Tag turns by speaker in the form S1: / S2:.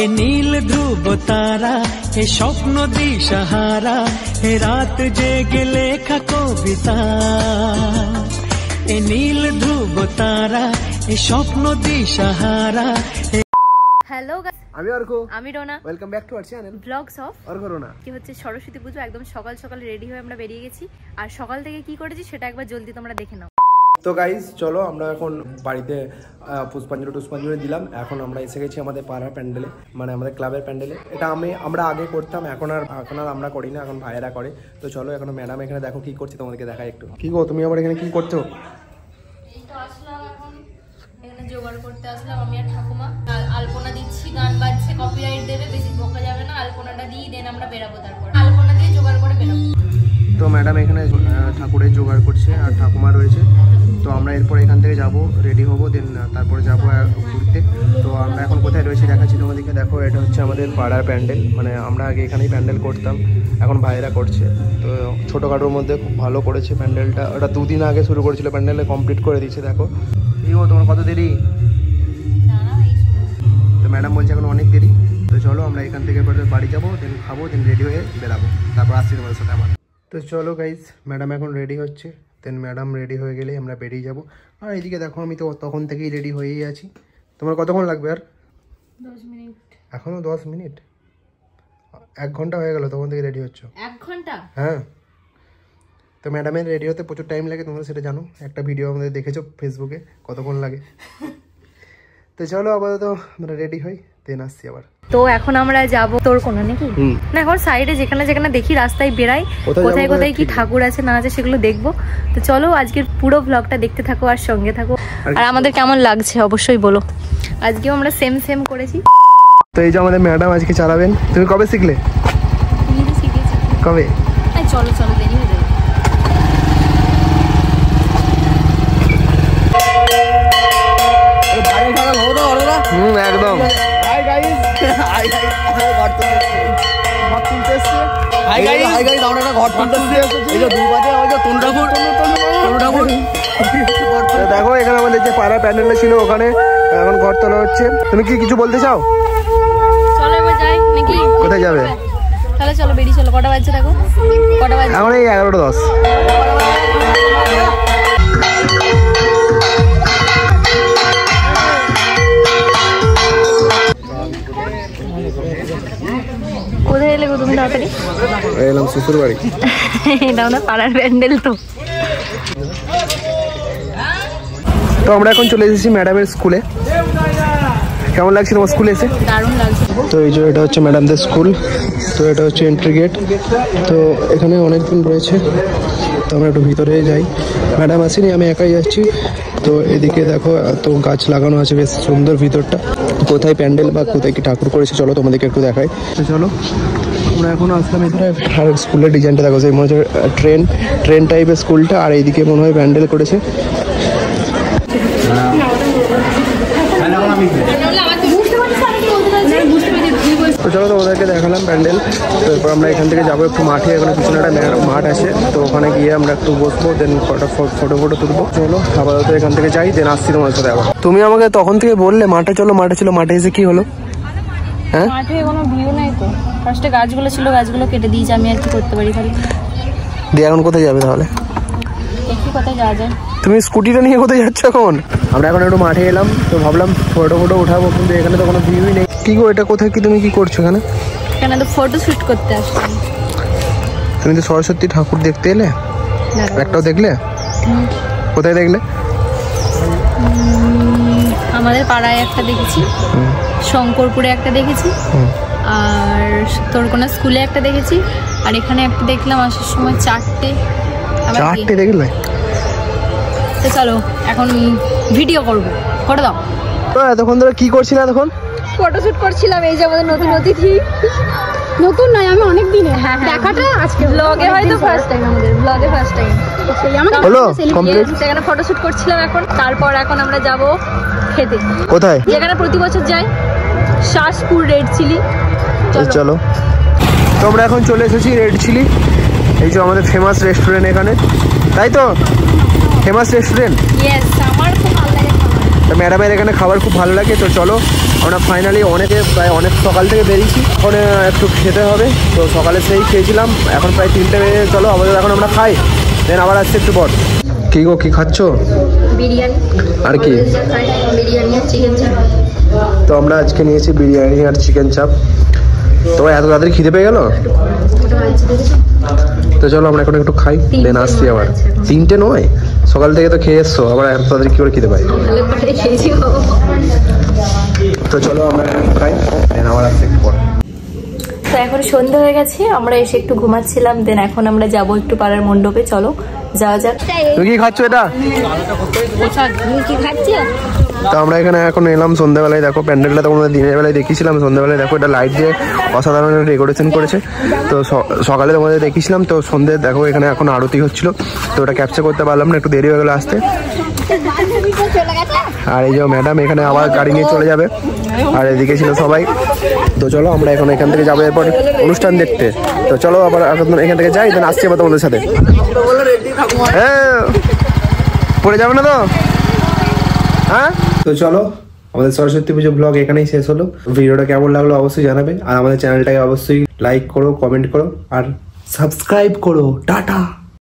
S1: এ নীল ধ্রুব তারা, এ স্বপ্ন দিশাহারা, এ রাত জেগে লেখা কবিতা। এ নীল ধ্রুব তারা, এ স্বপ্ন দিশাহারা।
S2: হ্যালো গাইস,
S3: আমি অর্ক,
S2: আমি Rona.
S3: Welcome back to our channel
S2: vlogs of
S3: Arka Rona.
S2: কি হচ্ছে সরস্বতী পুজো, একদম সকাল সকাল রেডি হয়ে আমরা বেরিয়ে গেছি। আর সকাল থেকে কি করেছি সেটা একবার জলদি তোমরা দেখে নাও।
S3: তো গাইস চলো, আমরা এখন বাড়িতে পুষ্পাঞ্জলি দিলাম। এখন আমরা এসে গেছি আমাদের পাড়ার প্যান্ডেলে, মানে আমাদের ক্লাবের প্যান্ডেলে। এটা আমরা আগে করতাম, এখন আর আমরা করি না, এখন ভাইয়েরা করে। তো চলো, এখন ম্যাডাম এখানে দেখো কি করছে, তোমাদেরকে দেখাই একটু। কি গো, তুমি আবার এখানে কি করছো?
S2: জোগাড় করতে আসলাম আমি আর ঠাকুমা। আলপনা দিচ্ছি, গান বাজছে, কপিরাইট দেবে, বেশি বকা যাবে না। আলপনাটা দিয়ে দেন আমরা বেরাবো, তারপর আলপনা দিয়ে জোগাড় করে বেরাবো।
S3: তো ম্যাডাম এখানে ঠাকুরের জোগাড় করছে আর ঠাকুমা রয়েছে। তো আমরা এরপর এখান থেকে যাব, রেডি হবো, দেন তারপরে যাবো ঘুরতে। তো আমরা এখন কোথায় রয়েছি দেখাচ্ছি তোমাদেরকে। দেখো, এটা হচ্ছে আমাদের পাড়ার প্যান্ডেল, মানে আমরা আগে এখানেই প্যান্ডেল করতাম, এখন ভাইয়েরা করছে। তো ছোটোখাটোর মধ্যে খুব ভালো করেছে প্যান্ডেলটা। ওটা 2 দিন আগে শুরু করেছিল, প্যান্ডেলে কমপ্লিট করে দিচ্ছে। দেখো তোমার কত দেরি? তো ম্যাডাম বলছে এখন অনেক দেরি। তো চলো, আমরা এখান থেকে বাড়ি যাবো, দেন খাবো, দেন রেডি হয়ে বেরাবো, তারপর আসছি তোমাদের সাথে আবার। তো চলো গাইজ, ম্যাডাম এখন রেডি হচ্ছে, দেন ম্যাডাম রেডি হয়ে গেলে আমরা বেরিয়ে যাব। আর এইদিকে দেখো, আমি তো তখন থেকেই রেডি হয়েই আছি। তোমার কতক্ষণ লাগবে? আর
S2: 10 মিনিট।
S3: এখনও 10 মিনিট? 1 ঘন্টা হয়ে গেল তখন থেকে রেডি হচ্ছ?
S2: 1 ঘন্টা?
S3: হ্যাঁ। তো ম্যাডামের রেডি হতে প্রচুর টাইম লাগে, তোমরা সেটা জানো। একটা ভিডিও আমাদের দেখেছো ফেসবুকে, কতক্ষণ লাগে। তো চলো, আপাতত আমরা রেডি হই, দেন আসছি আবার।
S2: তো এখন আমরা যাব তোর কোনা নাকি না, এখন সাইডে যেখানে যেখানে দেখি রাস্তায় বেড়াই, কোথায় কোথায় কি ঠাকুর আছে না আছে সেগুলো দেখবো। তো চলো, আজকের পুরো ব্লগটা দেখতে থাকো আর সঙ্গে থাকো। আর আমাদের কেমন লাগছে অবশ্যই বলো। আজকেও আমরা সেম করেছি।
S3: তো এই যে আমাদের ম্যাডাম আজকে চালাবেন। তুমি কবে শিখলে?
S2: শিখেছি।
S3: কবে?
S2: চলো দেরি হয়ে যাবে।
S3: একদম। দেখো, এখানে আমাদের যে পাড়া প্যান্ডেলটা ছিল ওখানে এখন ঘর তোলা হচ্ছে। তুমি কি কিছু বলতে চাও?
S2: চলো এবার যাই নাকি?
S3: কোথায় যাবে?
S2: তাহলে চলো, বেরিয়ে চলো। কটা বাজছে দেখো? কটা বাজছে?
S3: এখন এই 11:10।
S2: কোথায় এলে গো তুমি তাড়াতাড়ি?
S3: এলাম শ্বশুর বাড়ি।
S2: এটা আমাদের পাড়ার প্যান্ডেল।
S3: তো আমরা এখন চলে এসেছি ম্যাডামের স্কুলে। কেমন লাগছে তোমার স্কুলে এসে?
S2: দারুণ লাগছে।
S3: তো এই যে এটা হচ্ছে ম্যাডামদের স্কুল। তো এটা হচ্ছে এন্ট্রি গেট। তো এখানে অনেকজন রয়েছে, তো আমরা একটু ভিতরে যাই। ম্যাডাম আসেনি, আমি একাই যাচ্ছি। তো এদিকে দেখো, তো গাছ লাগানো আছে, বেশ সুন্দর ভিতরটা। কোথায় প্যান্ডেল বা কোথায় কি ঠাকুর করেছে চলো তোমাদেরকে একটু দেখাই। তো চলো, আমরা এখন আসলাম এখানে। আর স্কুলের ডিজাইনটা দেখো, সেই মনে হচ্ছে ট্রেন টাইপের স্কুলটা। আর এইদিকে মনে হয় প্যান্ডেল করেছে। তো চলো, তো ওদেরকে দেখালাম প্যান্ডেল। তো এরপর আমরা এখান থেকে যাবো একটু মাঠে। এখানে পিছনে একটা মাঠ আছে, তো ওখানে গিয়ে আমরা একটু বসবো, দেন ফটো তুলবো। চলো আপাতত এখান থেকে যাই, দেন আসছি তোমার সাথে আবার। তুমি আমাকে তখন থেকে বললে মাঠে চলো, মাঠে এসে কি হলো? হ্যাঁ,
S2: মাঠে কোনো ভিউ নাই তো। ফার্স্টে গাছগুলো ছিল, গাছগুলো কেটে দিয়েছি। আমি আর কি করতে পারি তাহলে?
S3: দিয়ে এখন কোথায় যাবে তাহলে?
S2: দেখি কোথায় যাওয়া যায়।
S3: তুমি স্কুটিটা নিয়ে কোথায় যাচ্ছ এখন? আমরা এখন একটু মাঠে এলাম, তো ভাবলাম ফটো উঠাবো, কিন্তু এখানে তো কোনো ভিউই নেই। কি গো, এটা কোথায় কি তুমি কি করছো এখানে?
S2: এখানে তো ফটো শুট করতে আসছি।
S3: তুমি তো সরস্বতী ঠাকুর দেখতে এলে? একটাও দেখলে? কোথায় দেখলে?
S2: আমাদের পাড়ায় একটা দেখেছি, শঙ্করপুরে একটা দেখেছি, আর তোর কোন স্কুলে একটা দেখেছি, আর এখানে একটা দেখলাম আসার সময় 4টে
S3: দেখলে।
S2: তো চলো এখন ভিডিও করবো, করে দাও।
S3: তো এতক্ষণ ধরে কি করছিলে? এতক্ষণ
S2: ফটোশুট করছিলাম। এই যে আমাদের নতুন অতিথি। নতুন নয়, আমি অনেক দিনে দেখাটা আজকে ব্লগে হয়তো ফার্স্ট টাইম, আমাদের ব্লগে ফার্স্ট টাইম
S3: হলো কমপ্লিট।
S2: সেখানে ফটোশুট করছিলাম এখন। তারপর এখন আমরা যাব খেতে।
S3: কোথায়?
S2: যেখানে প্রতি বছর যাই, শাসপুর রেড চিলি।
S3: চলো, তো আমরা এখন চলে এসেছি রেড চিলি। এই যে আমাদের ফেমাস রেস্টুরেন্ট এখানে, তাই তো? Famous restaurant.
S2: ইয়েস, আমার খুব ভালো লাগে।
S3: তো ম্যাডামের এখানে খাবার খুব ভালো লাগে। তো চলো আমরা ফাইনালি প্রায় অনেক সকাল থেকে বেরিয়েছি, এখন একটু খেতে হবে। তো সকালে সেই খেয়েছিলাম, এখন প্রায় 3টে বেজে, চলো আপাতত এখন আমরা খাই, দেন আবার আসছে একটু পর। কি গো, কি খাচ্ছ?
S2: বিরিয়ানি
S3: আর কি?
S2: বিরিয়ানি আর চিকেন চাপ।
S3: তো আমরা আজকে নিয়েছি বিরিয়ানি আর চিকেন চাপ। তোমার এত তাড়াতাড়ি খিদে পেয়ে গেল? তো চলো আমরা এখন একটু খাই, দেন আসছি আবার। 3টে নয়, সকাল থেকে তো খেয়ে এসছো, আবার এত তাড়াতাড়ি কি করে খিদে পাই? তো চলো আমরা খাই, দেন আবার আসছি একটু পর।
S2: তো এখন সন্ধ্যা হয়ে গেছে, আমরা এসে একটু ঘুমাচ্ছিলাম, দেন এখন আমরা যাব একটু পাড়ার মণ্ডপে, চলো যাওয়া যাক।
S3: তুমি কি খাচ্ছ এটা? তো আমরা এখানে এখন এলাম সন্ধ্যাবেলায়, দেখো প্যান্ডেলটা তোমাদের দিনের বেলায় দেখিয়েছিলাম, সন্ধ্যাবেলায় দেখো এটা লাইট দিয়ে অসাধারণ ডেকোরেশন করেছে। তো সকালে তোমাদের দেখিয়েছিলাম, তো সন্ধ্যে দেখো এখানে এখন আরতি হচ্ছিল, তো ওটা ক্যাপচার করতে পারলাম না, একটু দেরি হয়ে গেলো আসতে। আর এই যে ম্যাডাম এখানে আবার গাড়ি নিয়ে চলে যাবে, আর এদিকে ছিল সবাই। তো চলো আমরা এখন এখান থেকে যাবো এরপর অনুষ্ঠান দেখতে। তো চলো আবার এখান থেকে যাই, দেন আসছি আবার তোমাদের সাথে। হ্যাঁ, পড়ে যাবে না তো? হ্যাঁ, তো চলো আমাদের সরস্বতী পুজো ব্লগ এখানেই শেষ হলো। ভিডিওটা কেমন লাগলো অবশ্যই জানাবে, আর আমাদের চ্যানেলটাকে অবশ্যই লাইক করো, কমেন্ট করো আর সাবস্ক্রাইব করো। টাটা।